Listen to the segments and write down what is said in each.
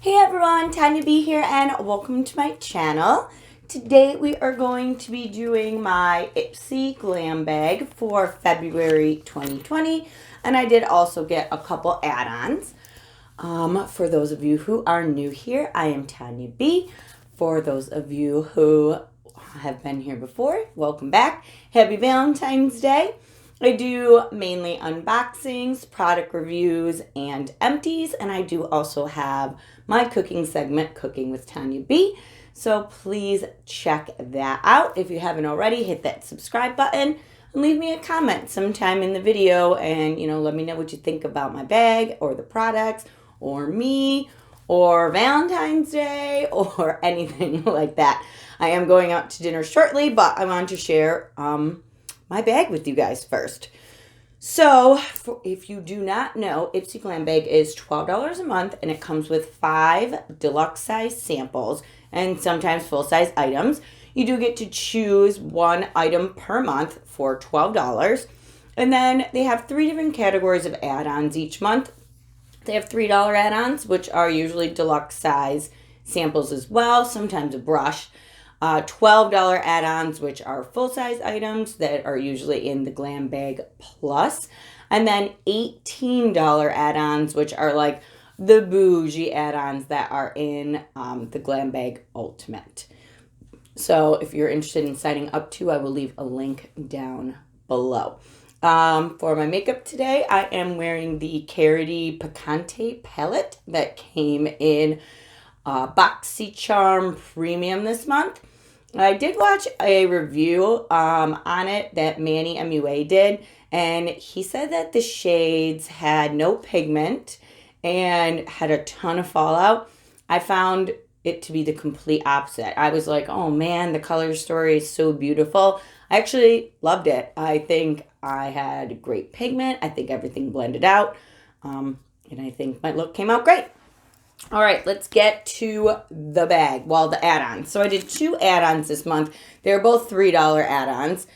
Hey everyone, Tanya B here and welcome to my channel. Today we are going to be doing my Ipsy Glam Bag for February 2020, and I did also get a couple add-ons. For those of you who are new here, I am Tanya B. For those of you who have been here before, welcome back. Happy Valentine's Day. I do mainly unboxings, product reviews, and empties, and I do also have my cooking segment, Cooking with Tanya B. So please check that out. If you haven't already, hit that subscribe button and leave me a comment sometime in the video and, let me know what you think about my bag or the products or me or Valentine's Day or anything like that. I am going out to dinner shortly, but I want to share my bag with you guys first. So, if you do not know, Ipsy Glam Bag is $12 a month, and it comes with 5 deluxe size samples and sometimes full size items. You do get to choose one item per month for $12. And then they have 3 different categories of add-ons each month. They have $3 add-ons, which are usually deluxe size samples as well, sometimes a brush. $12 add-ons, which are full-size items that are usually in the Glam Bag Plus. And then $18 add-ons, which are like the bougie add-ons that are in the Glam Bag Ultimate. So if you're interested in signing up to, I will leave a link down below. For my makeup today, I am wearing the Carity Picante palette that came in BoxyCharm Premium this month. I did watch a review on it that Manny MUA did, and he said that the shades had no pigment and had a ton of fallout. I found it to be the complete opposite. I was like, oh man, the color story is so beautiful. I actually loved it. I think I had great pigment. I think everything blended out, and I think my look came out great. All right, let's get to the bag. Well, the add-ons. So I did 2 add-ons this month. They're both $3 add-ons.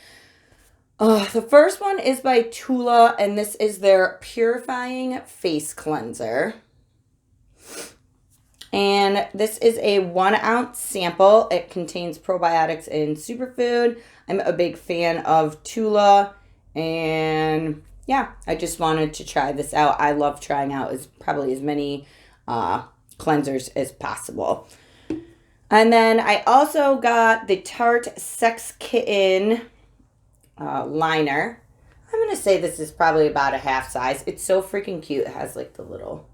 The first one is by Tula, and this is their Purifying Face Cleanser. And this is a 1-ounce sample. It contains probiotics and superfood. I'm a big fan of Tula, and yeah, I just wanted to try this out. I love trying out probably as many cleansers as possible. And then I also got the Tarte Sex Kitten liner. I'm going to say this is probably about a half size. It's so freaking cute. It has like the little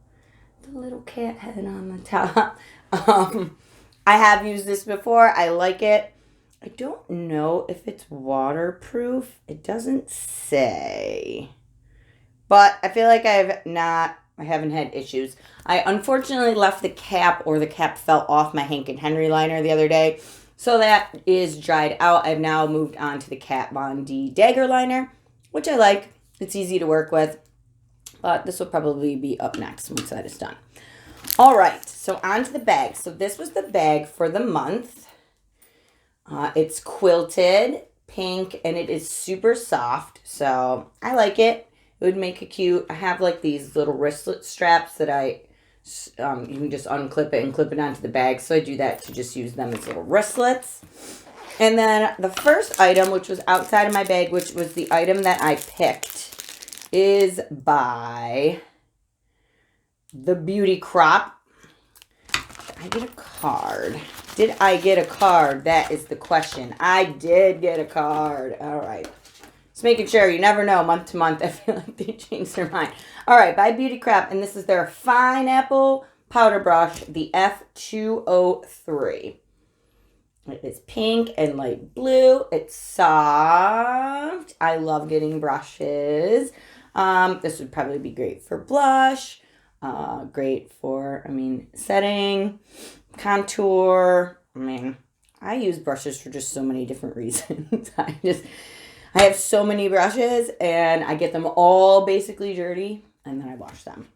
cat head on the top. I have used this before. I like it. I don't know if it's waterproof. It doesn't say. But I feel like I haven't had issues. I unfortunately left the cap, or the cap fell off my Hank and Henry liner the other day. So that is dried out. I've now moved on to the Kat Von D Dagger liner, which I like. It's easy to work with. But this will probably be up next once that is done. All right, so on to the bag. So this was the bag for the month. It's quilted, pink, and it is super soft. So I like it. It would make it cute. I have like these little wristlet straps that you can just unclip it and clip it onto the bag. So I do that to just use them as little wristlets. And then the first item, which was outside of my bag, which was the item that I picked, is by the Beauty Crop. I get a card. Did I get a card? That is the question. I did get a card. All right. Just making sure. You never know. Month to month, I feel like they change their mind. All right, by Beauty Crop, and this is their Pineapple Powder Brush, the F203. It is pink and light blue. It's soft. I love getting brushes. This would probably be great for blush. Great for, setting, contour. I use brushes for just so many different reasons. I have so many brushes, and I get them all basically dirty, and then I wash them.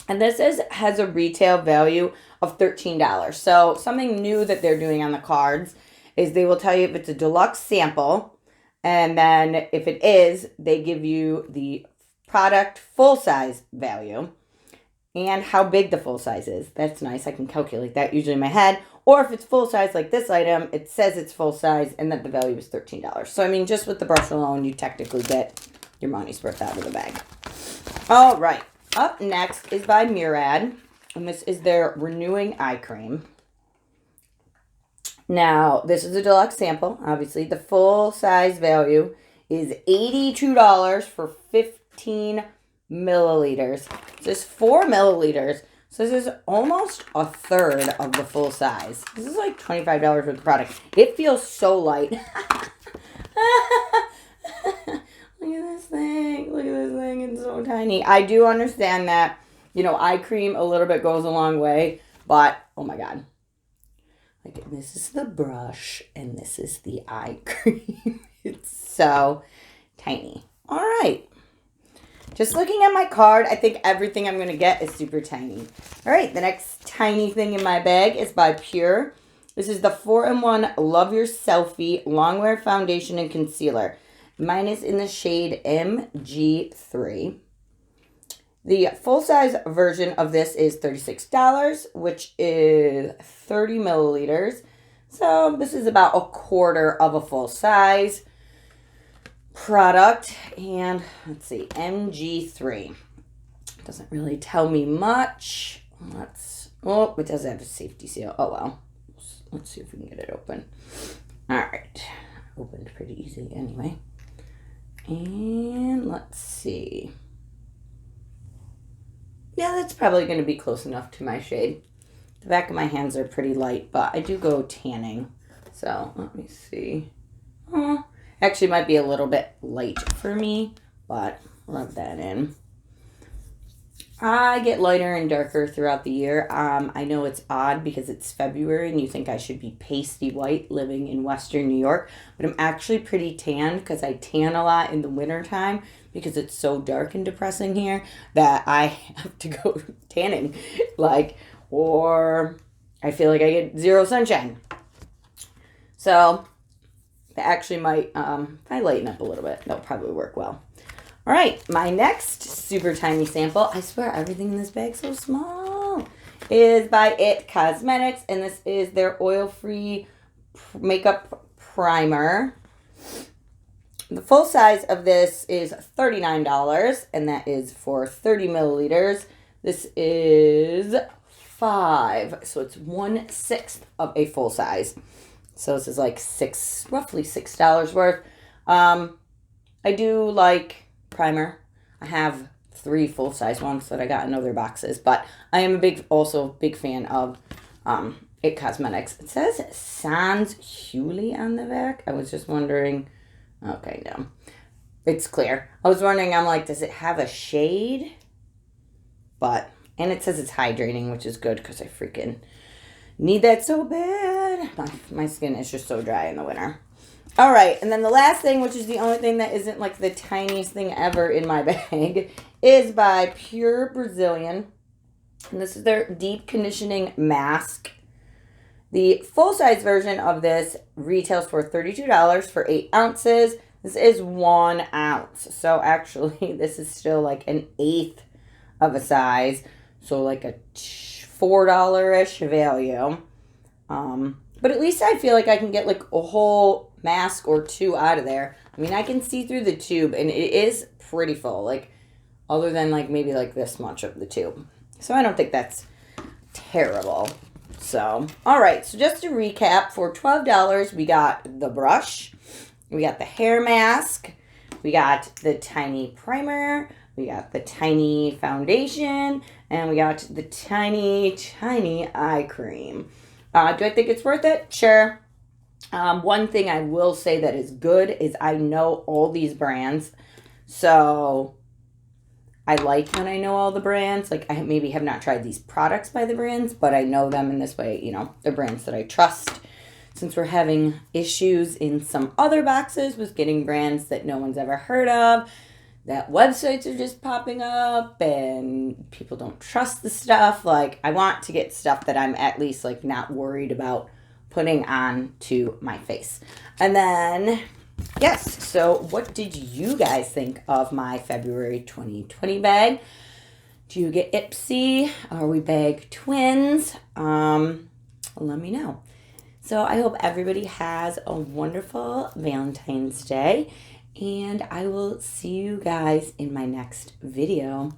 And this has a retail value of $13. So something new that they're doing on the cards is they will tell you if it's a deluxe sample, and then if it is, they give you the product full size value. and how big the full size is. That's nice. I can calculate that usually in my head. Or if it's full size like this item, it says it's full size and that the value is $13. So, I mean, just with the brush alone, you technically get your money's worth out of the bag. All right. Up next is by Murad. And this is their Renewing Eye Cream. Now, this is a deluxe sample, obviously. The full size value is $82 for 15 milliliters. This is 4 milliliters. So this is almost a third of the full size. This is like $25 worth of product. It feels so light. Look at this thing. Look at this thing. It's so tiny. I do understand that, you know, eye cream a little bit goes a long way. But, oh my God. Like, this is the brush and this is the eye cream. It's so tiny. All right. Just looking at my card, I think everything I'm going to get is super tiny. All right, the next tiny thing in my bag is by Pure. This is the 4-in-1 Love Your Selfie Longwear Foundation and Concealer. Mine is in the shade MG3. The full-size version of this is $36, which is 30 milliliters. So this is about a quarter of a full size product. And let's see, MG3 doesn't really tell me much. It does have a safety seal. Oh well, let's see if we can get it open. All right, opened pretty easy anyway. And let's see. Yeah, that's probably going to be close enough to my shade. The back of my hands are pretty light, but I do go tanning. So let me see. Actually, might be a little bit light for me, but rub that in. I get lighter and darker throughout the year. I know it's odd because it's February and you think I should be pasty white living in Western New York, but I'm actually pretty tan because I tan a lot in the wintertime because it's so dark and depressing here that I have to go tanning. Or I feel like I get zero sunshine. So that actually might, if I lighten up a little bit, that'll probably work well. All right, my next super tiny sample, I swear everything in this bag's so small, is by It Cosmetics, and this is their oil-free makeup primer. The full size of this is $39, and that is for 30 milliliters. This is 5, so it's 1/6 of a full size. So this is like roughly $6 worth. I do like primer. I have 3 full-size ones that I got in other boxes, but I am also big fan of It Cosmetics. It says Sans Huli on the back. I was just wondering. Okay, no. It's clear. I was wondering, I'm like, does it have a shade? And it says it's hydrating, which is good because I freaking need that so bad. My skin is just so dry in the winter. All right, and then the last thing, which is the only thing that isn't like the tiniest thing ever in my bag, is by Pure Brazilian. And this is their deep conditioning mask. The full-size version of this retails for $32 for 8 ounces. This is 1 ounce. So actually, this is still like an 1/8 of a size. So like a $4-ish value. But at least I feel like I can get like a whole mask or 2 out of there. I mean, I can see through the tube and it is pretty full. Like, other than like maybe like this much of the tube. So I don't think that's terrible. So, all right. So just to recap, for $12, we got the brush. We got the hair mask. We got the tiny primer. We got the tiny foundation. And we got the tiny, tiny eye cream. Do I think it's worth it? Sure. One thing I will say that is good is I know all these brands. So I like when I know all the brands. Like, I maybe have not tried these products by the brands, but I know them in this way. You know, they're brands that I trust. Since we're having issues in some other boxes with getting brands that no one's ever heard of, that websites are just popping up and people don't trust the stuff. Like, I want to get stuff that I'm at least like not worried about putting on to my face. And then, yes, so what did you guys think of my February 2020 bag? Do you get Ipsy? Are we bag twins? Let me know. So I hope everybody has a wonderful Valentine's Day, and I will see you guys in my next video.